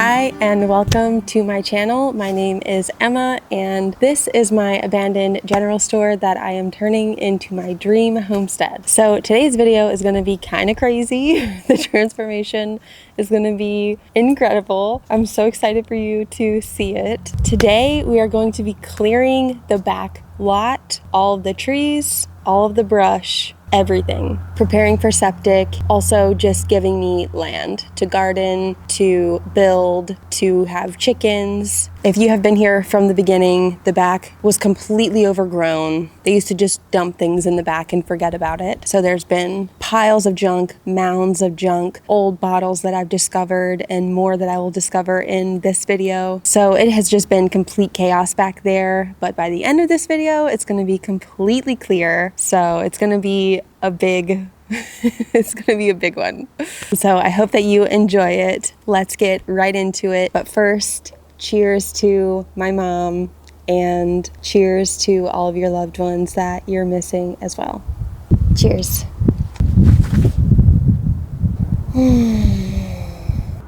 Hi and welcome to my channel. My name is Emma and this is my abandoned general store that I am turning into my dream homestead. So today's video is going to be kind of crazy. The transformation is going to be incredible. I'm so excited for you to see it. Today we are going to be clearing the back lot, all of the trees, all of the brush, everything. Preparing for septic, also just giving me land to garden, to build, to have chickens. If you have been here from the beginning, the back was completely overgrown. They used to just dump things in the back and forget about it. So there's been piles of junk, mounds of junk, old bottles that I've discovered and more that I will discover in this video. So it has just been complete chaos back there. But by the end of this video, it's going to be completely clear. So it's going to be a big it's gonna be a big one. So I hope that you enjoy it. Let's get right into it. But first, cheers to my mom and cheers to all of your loved ones that you're missing as well. Cheers.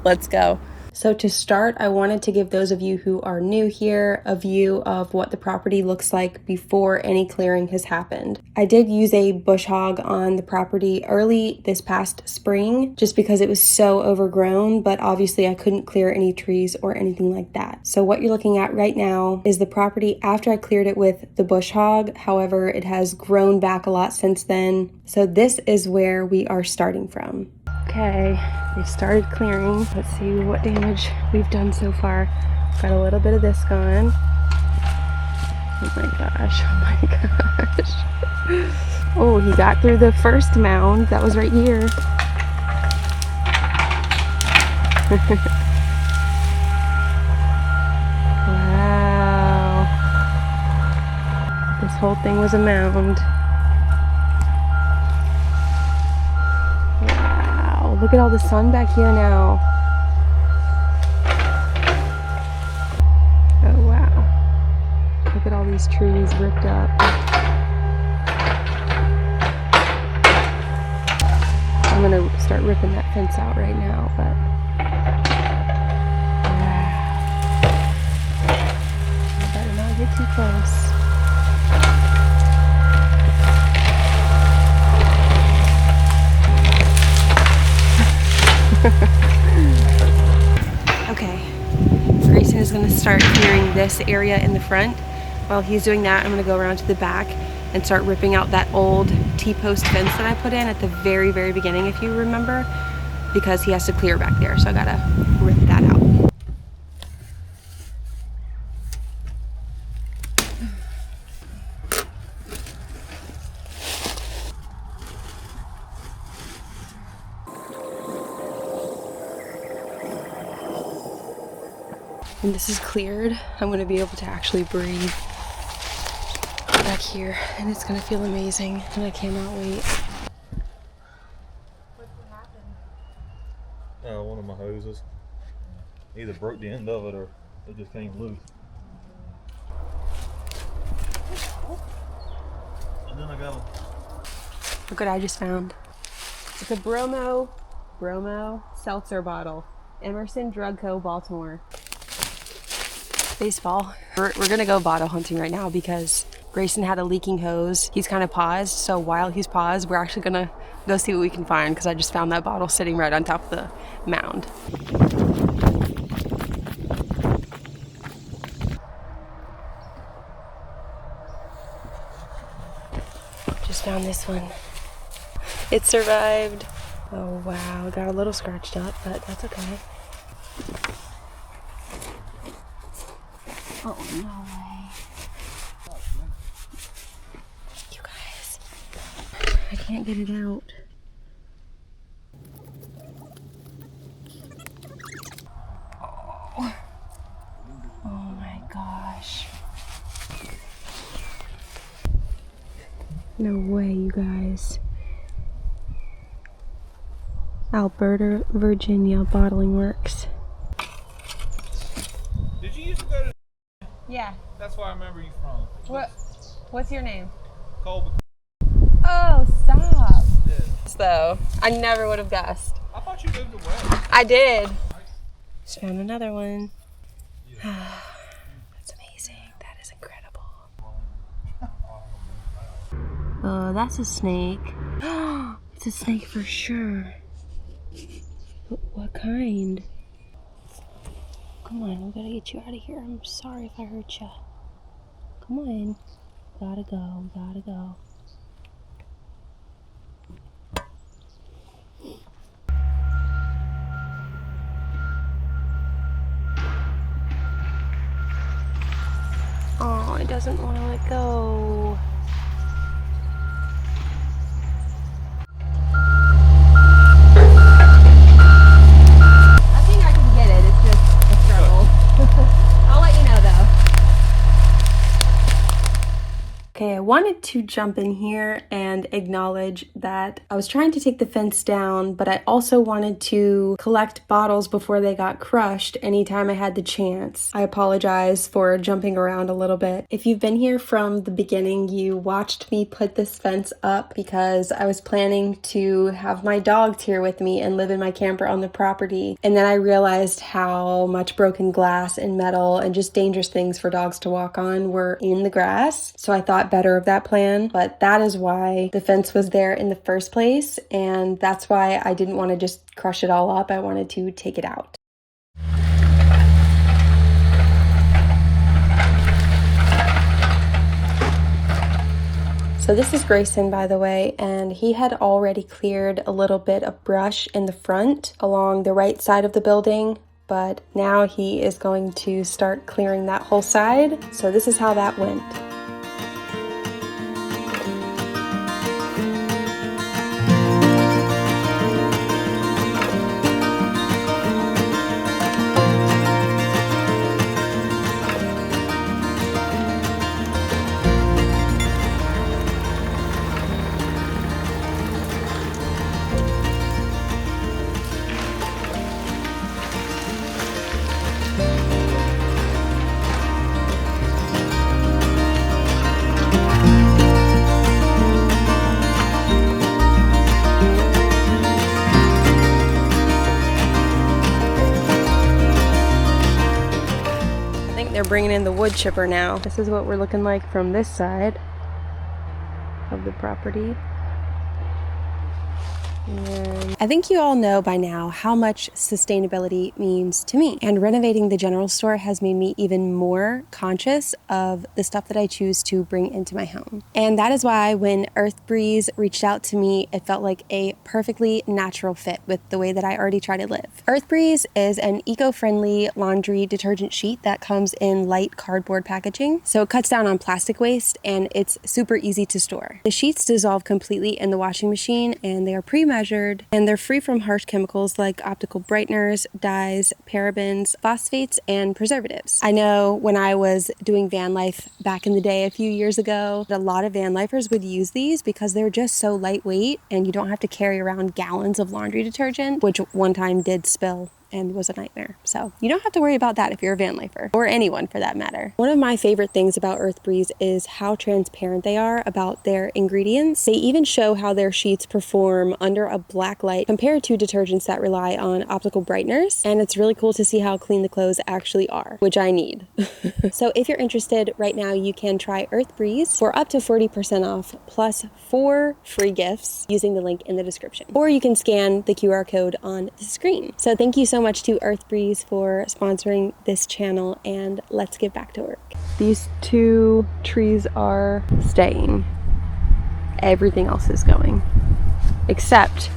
Let's go. So to start, I wanted to give those of you who are new here a view of what the property looks like before any clearing has happened. I did use a bush hog on the property early this past spring just because it was so overgrown, but obviously I couldn't clear any trees or anything like that. So what you're looking at right now is the property after I cleared it with the bush hog. However, it has grown back a lot since then. So this is where we are starting from. Okay, they started clearing. Let's see what damage we've done so far. Got a little bit of this gone. Oh my gosh, oh my gosh. Oh, he got through the first mound. That was right here. Wow. This whole thing was a mound. Look at all the sun back here now. Oh wow. Look at all these trees ripped up. I'm gonna start ripping that fence out right now, but wow. I better not get too close. Okay, Grayson is going to start clearing this area in the front. While he's doing that, I'm going to go around to the back and start ripping out that old T-post fence that I put in at the very, very beginning, if you remember, because he has to clear back there, so I gotta rip that out. When this is cleared, I'm going to be able to actually breathe back here, and it's going to feel amazing, and I cannot wait. What happened? One of my hoses either broke the end of it or it just came loose. And then I got a... Look what I just found. It's a bromo seltzer bottle. Emerson Drug Co. Baltimore. Baseball. We're gonna go bottle hunting right now because Grayson had a leaking hose. He's kind of paused, so while he's paused, we're actually gonna go see what we can find because I just found that bottle sitting right on top of the mound. Just found this one. It survived. Oh wow, got a little scratched up, but that's okay. Oh, no way. You guys, I can't get it out. Oh, oh my gosh. No way, you guys. Alberta, Virginia Bottling Works. Did you used to go to... Yeah. That's where I remember you from. What's your name? Colby. Oh, stop. Yeah. Though I never would have guessed. I thought you moved away. I did. Just found another one. That's amazing. That is incredible. Oh, that's a snake. It's a snake for sure. But what kind? Come on, we gotta get you out of here. I'm sorry if I hurt you. Come on. Gotta go, gotta go. Oh, it doesn't want to let go. I think I can get it. It's just a struggle. I'll let you know though. Okay, I wanted to jump in here and acknowledge that I was trying to take the fence down, but I also wanted to collect bottles before they got crushed anytime I had the chance. I apologize for jumping around a little bit. If you've been here from the beginning, you watched me put this fence up because I was planning to have my dogs here with me and live in my camper on the property. And then I realized how much broken glass and metal and just dangerous things for dogs to walk on were in the grass. So I thought better of that plan, but that is why the fence was there in the first place, and that's why I didn't want to just crush it all up. I wanted to take it out. So this is Grayson, by the way, and he had already cleared a little bit of brush in the front along the right side of the building, but now he is going to start clearing that whole side. So this is how that went. They're bringing in the wood chipper now. This is what we're looking like from this side of the property. And I think you all know by now how much sustainability means to me, and renovating the general store has made me even more conscious of the stuff that I choose to bring into my home. And that is why when Earth Breeze reached out to me, it felt like a perfectly natural fit with the way that I already try to live. Earth Breeze is an eco-friendly laundry detergent sheet that comes in light cardboard packaging, so it cuts down on plastic waste and it's super easy to store. The sheets dissolve completely in the washing machine and they are pre-measured, and they're free from harsh chemicals like optical brighteners, dyes, parabens, phosphates, and preservatives. I know when I was doing van life back in the day a few years ago, a lot of van lifers would use these because they're just so lightweight and you don't have to carry around gallons of laundry detergent, which one time did spill and was a nightmare. So you don't have to worry about that if you're a van lifer, or anyone for that matter. One of my favorite things about Earth Breeze is how transparent they are about their ingredients. They even show how their sheets perform under a black light compared to detergents that rely on optical brighteners. And it's really cool to see how clean the clothes actually are, which I need. So if you're interested right now, you can try Earth Breeze for up to 40% off plus 4 free gifts using the link in the description. Or you can scan the QR code on the screen. So thank you so much to Earth Breeze for sponsoring this channel, and let's get back to work. These 2 trees are staying. Everything else is going. Except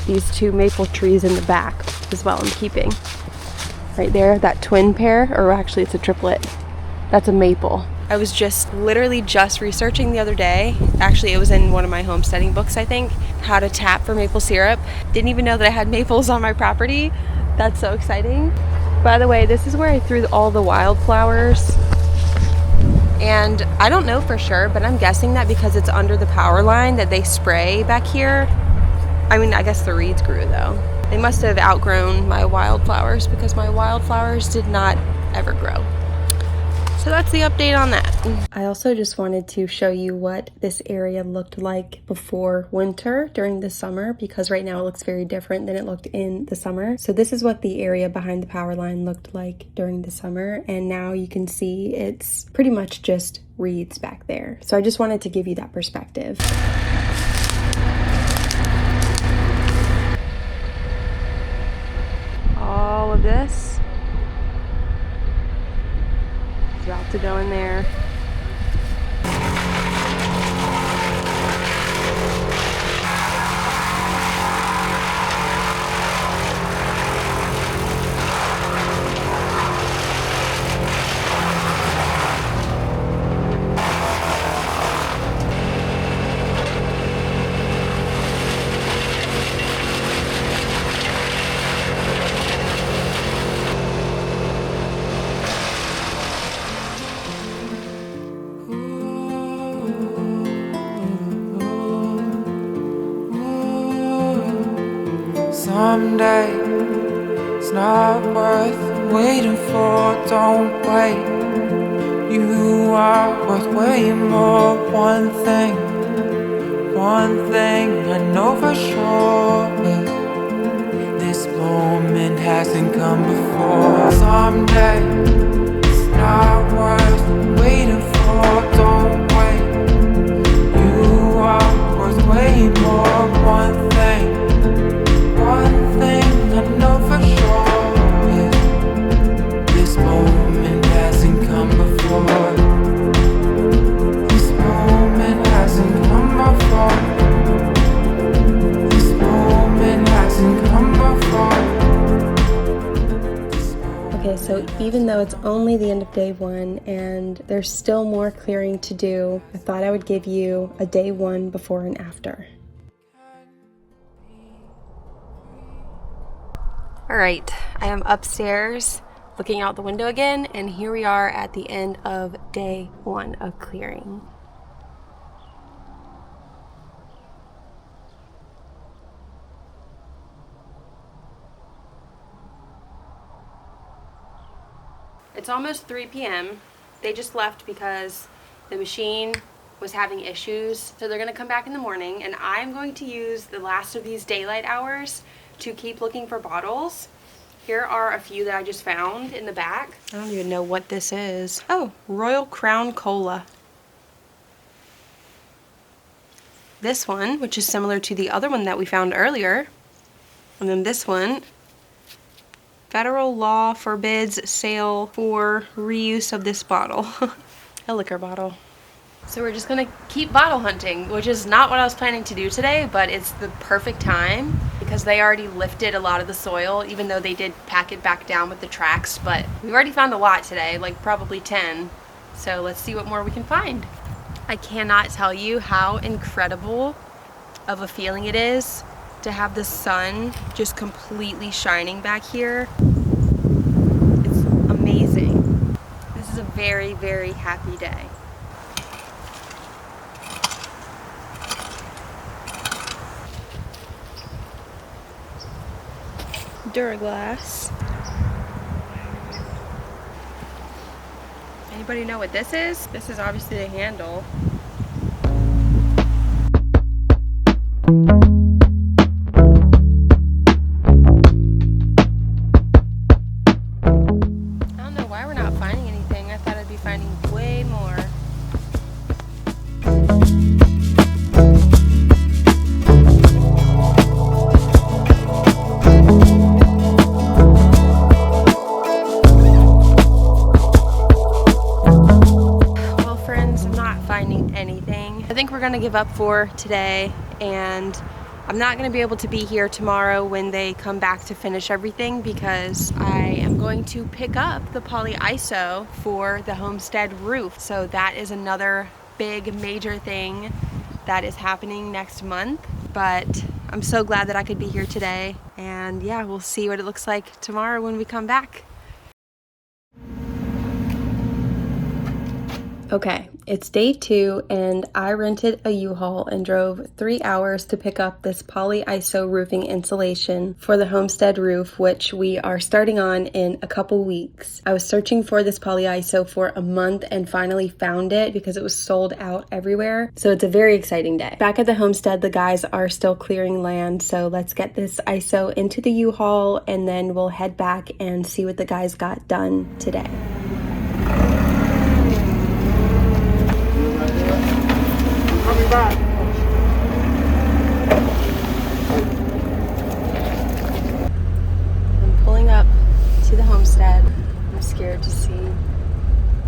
these 2 maple trees in the back as well I'm keeping. Right there, that twin pair, or actually it's a triplet. That's a maple. I was literally just researching the other day. Actually, it was in one of my homesteading books, I think, how to tap for maple syrup. Didn't even know that I had maples on my property. That's so exciting. By the way, this is where I threw all the wildflowers. And I don't know for sure, but I'm guessing that because it's under the power line that they spray back here. I mean, I guess the reeds grew though. They must have outgrown my wildflowers because my wildflowers did not ever grow. So that's the update on that. I also just wanted to show you what this area looked like before winter during the summer, because right now it looks very different than it looked in the summer. So this is what the area behind the power line looked like during the summer, and now you can see it's pretty much just reeds back there. So I just wanted to give you that perspective. All of this is about to go in there. Someday it's not worth waiting for, don't wait. You are worth way more. One thing I know for sure is this moment hasn't come before. Someday it's not worth waiting for, don't wait. You are worth way more. One thing I know for sure is this moment hasn't come before. This moment hasn't come before. This moment hasn't come before. Okay, so even though it's only the end of day one and there's still more clearing to do, I thought I would give you a day one before and after. All right, I am upstairs looking out the window again, and here we are at the end of day one of clearing. It's almost 3 p.m. They just left because the machine was having issues, so they're gonna come back in the morning, and I'm going to use the last of these daylight hours to keep looking for bottles. Here are a few that I just found in the back. I don't even know what this is. Oh, Royal Crown Cola. This one, which is similar to the other one that we found earlier. And then this one, federal law forbids sale for reuse of this bottle. A liquor bottle. So we're just gonna keep bottle hunting, which is not what I was planning to do today, but it's the perfect time because they already lifted a lot of the soil, even though they did pack it back down with the tracks. But we've already found a lot today, like probably 10. So let's see what more we can find. I cannot tell you how incredible of a feeling it is to have the sun just completely shining back here. It's amazing. This is a very, very happy day. Duraglass. Anybody know what this is? This is obviously the handle. I don't know why we're not finding anything. I thought I'd be finding way more. I think we're gonna give up for today, and I'm not gonna be able to be here tomorrow when they come back to finish everything because I am going to pick up the polyiso for the homestead roof. So that is another big major thing that is happening next month, but I'm so glad that I could be here today, and yeah, we'll see what it looks like tomorrow when we come back. Okay, It's day 2 and I rented a U-Haul and drove 3 hours to pick up this poly-iso roofing insulation for the homestead roof, which we are starting on in a couple weeks. I was searching for this poly-iso for a month and finally found it because it was sold out everywhere. So it's a very exciting day. Back at the homestead, the guys are still clearing land, so let's get this ISO into the U-Haul and then we'll head back and see what the guys got done today. I'm pulling up to the homestead. I'm scared to see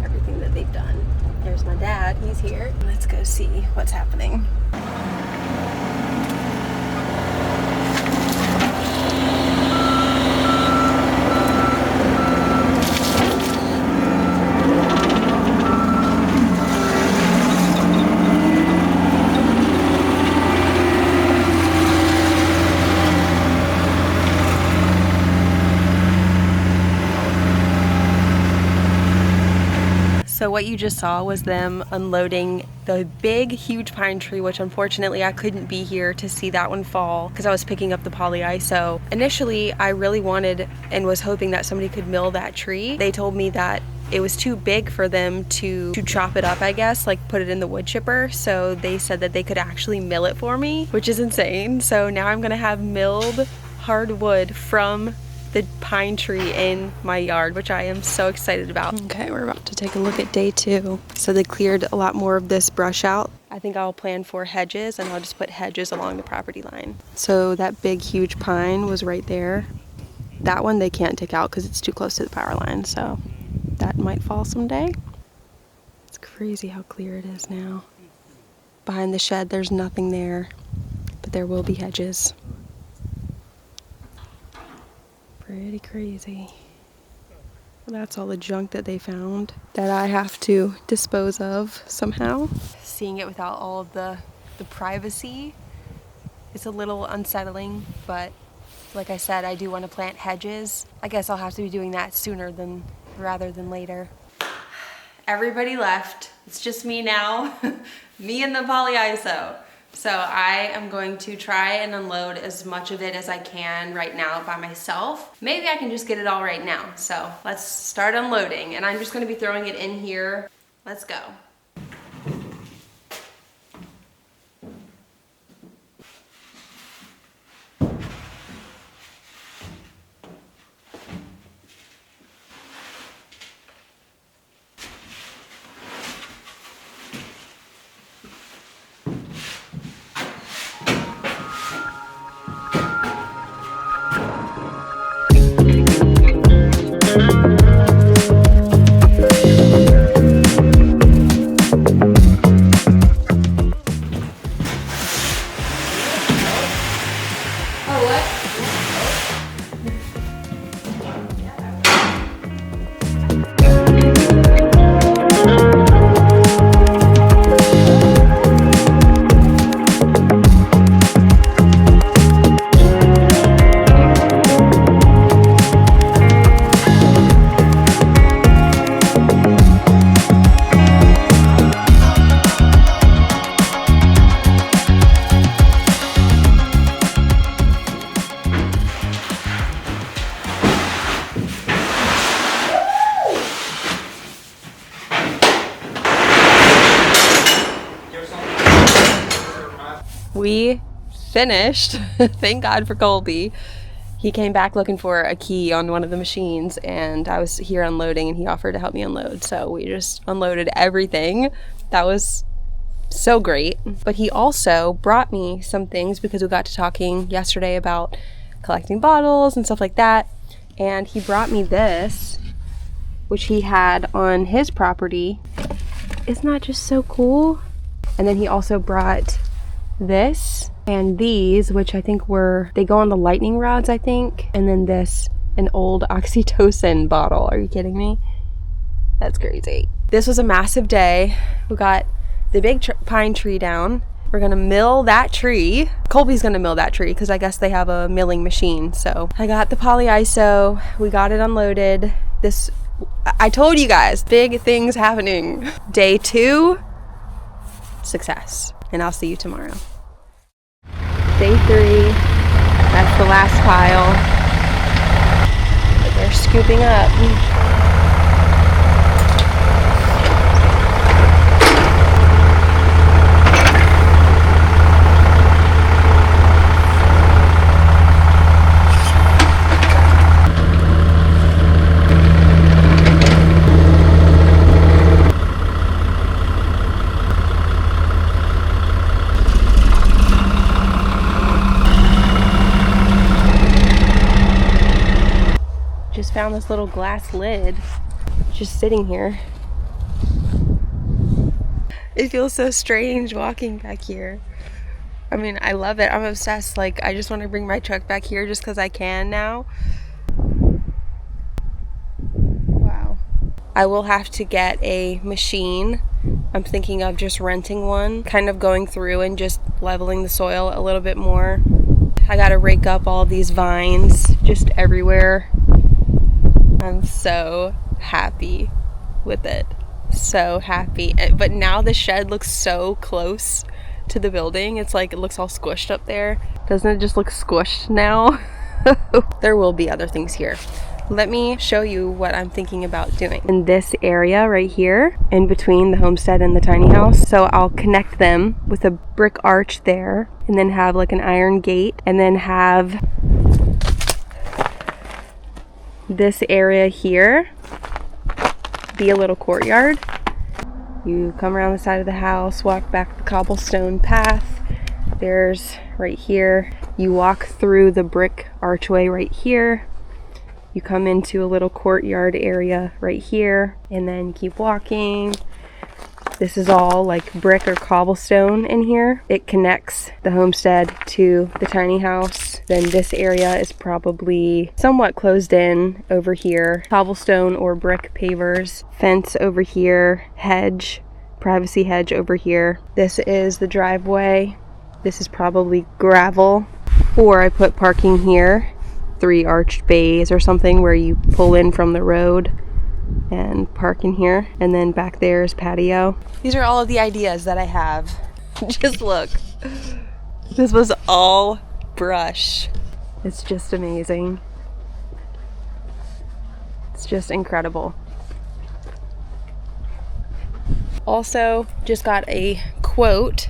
everything that they've done. There's my dad, he's here. Let's go see what's happening. So what you just saw was them unloading the big, huge pine tree, which unfortunately I couldn't be here to see that one fall because I was picking up the poly-iso. Initially, I really wanted and was hoping that somebody could mill that tree. They told me that it was too big for them to chop it up, I guess, like put it in the wood chipper. So they said that they could actually mill it for me, which is insane. So now I'm gonna have milled hardwood from the pine tree in my yard, which I am so excited about. Okay, we're about to take a look at day 2. So they cleared a lot more of this brush out. I think I'll plan for hedges and I'll just put hedges along the property line. So that big, huge pine was right there. That one they can't take out because it's too close to the power line, so that might fall someday. It's crazy how clear it is now. Behind the shed, there's nothing there, but there will be hedges. Pretty crazy. That's all the junk that they found that I have to dispose of somehow. Seeing it without all of the privacy is a little unsettling, but like I said, I do want to plant hedges. I guess I'll have to be doing that sooner rather than later. Everybody left. It's just me now. Me and the poly-iso. So I am going to try and unload as much of it as I can right now by myself. Maybe I can just get it all right now. So let's start unloading, and I'm just gonna be throwing it in here. Let's go. We finished. Thank God for Colby. He came back looking for a key on one of the machines, and I was here unloading and he offered to help me unload. So we just unloaded everything. That was so great. But he also brought me some things because we got to talking yesterday about collecting bottles and stuff like that. And he brought me this, which he had on his property. Isn't that just so cool? And then he also brought this and these, which I think they go on the lightning rods, I think. And then this, an old oxytocin bottle. Are you kidding me? That's crazy. This was a massive day. We got the big pine tree down. We're gonna mill that tree. Colby's gonna mill that tree because I guess they have a milling machine. So I got the poly-iso. We got it unloaded. I told you guys, big things happening. Day 2, success. And I'll see you tomorrow. Day 3. That's the last pile. But they're scooping up. Just found this little glass lid just sitting here. It feels so strange walking back here. I mean, I love it. I'm obsessed. Like, I just want to bring my truck back here just because I can now. Wow. I will have to get a machine. I'm thinking of just renting one, kind of going through and just leveling the soil a little bit more. I gotta rake up all of these vines just everywhere. I'm so happy with it. So happy. But now the shed looks so close to the building. It's like it looks all squished up there. Doesn't it just look squished now? There will be other things here. Let me show you what I'm thinking about doing. In this area right here, in between the homestead and the tiny house. So I'll connect them with a brick arch there, and then have like an iron gate, and then have this area here be a little courtyard. You come around the side of the house, walk back the cobblestone path. There's right here. You walk through the brick archway right here. You come into a little courtyard area right here, and then keep walking. This is all like brick or cobblestone in here. It connects the homestead to the tiny house. Then this area is probably somewhat closed in over here. Cobblestone or brick pavers. Fence over here. Hedge. Privacy hedge over here. This is the driveway. This is probably gravel. Or I put parking here. 3 arched bays or something where you pull in from the road and park in here. And then back there is patio. These are all of the ideas that I have. Just look. This was all brush. It's just amazing. It's just incredible. Also, just got a quote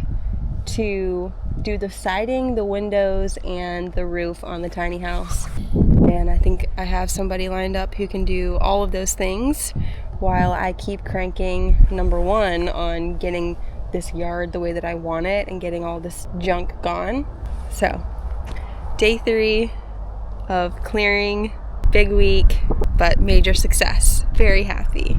to do the siding, the windows, and the roof on the tiny house. And I think I have somebody lined up who can do all of those things while I keep cranking number 1 on getting this yard the way that I want it and getting all this junk gone. So, day 3 of clearing, big week, but major success. Very happy.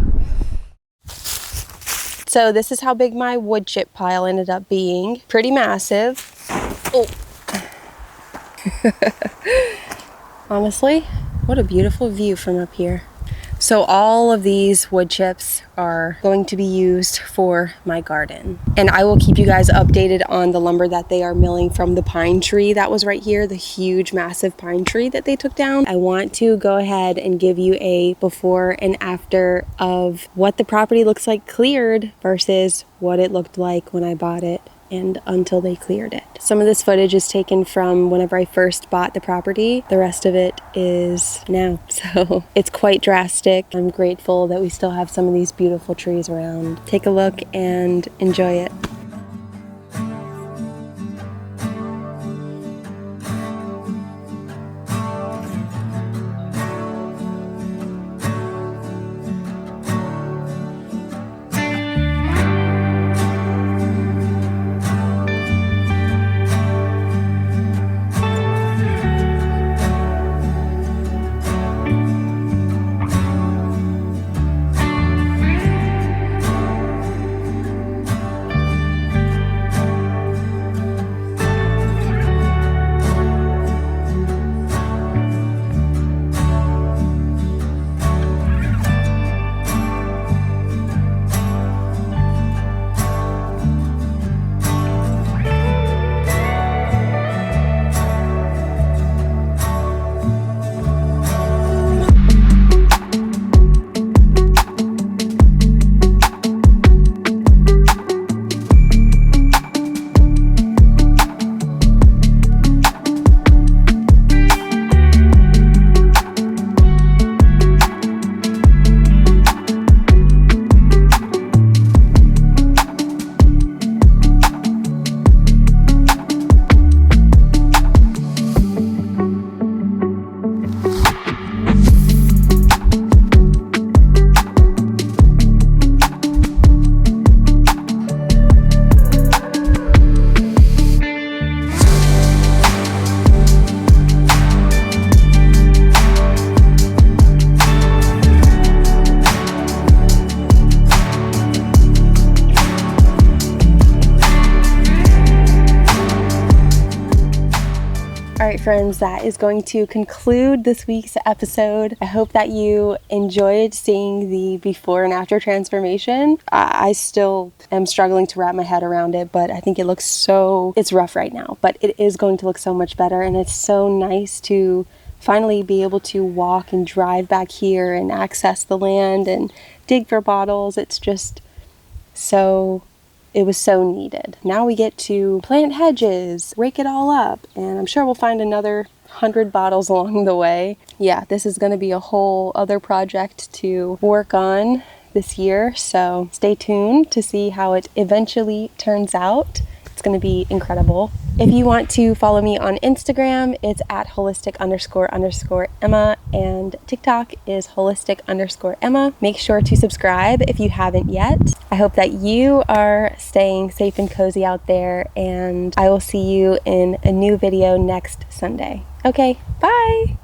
So this is how big my wood chip pile ended up being. Pretty massive. Oh. Honestly, what a beautiful view from up here. So all of these wood chips are going to be used for my garden. And I will keep you guys updated on the lumber that they are milling from the pine tree that was right here, the huge massive pine tree that they took down. I want to go ahead and give you a before and after of what the property looks like cleared versus what it looked like when I bought it and until they cleared it. Some of this footage is taken from whenever I first bought the property. The rest of it is now. So it's quite drastic. I'm grateful that we still have some of these beautiful trees around. Take a look and enjoy it. friends, that is going to conclude this week's episode. I hope that you enjoyed seeing the before and after transformation. I still am struggling to wrap my head around it, but I think it looks so, it's rough right now, but it is going to look so much better, and it's so nice to finally be able to walk and drive back here and access the land and dig for bottles. It's just so, it was so needed. Now we get to plant hedges, rake it all up, and I'm sure we'll find another 100 bottles along the way. Yeah, this is going to be a whole other project to work on this year, so stay tuned to see how it eventually turns out. It's going to be incredible. If you want to follow me on Instagram, it's at holistic__Emma, and TikTok is holistic_Emma. Make sure to subscribe if you haven't yet. I hope that you are staying safe and cozy out there, and I will see you in a new video next Sunday. Okay, bye!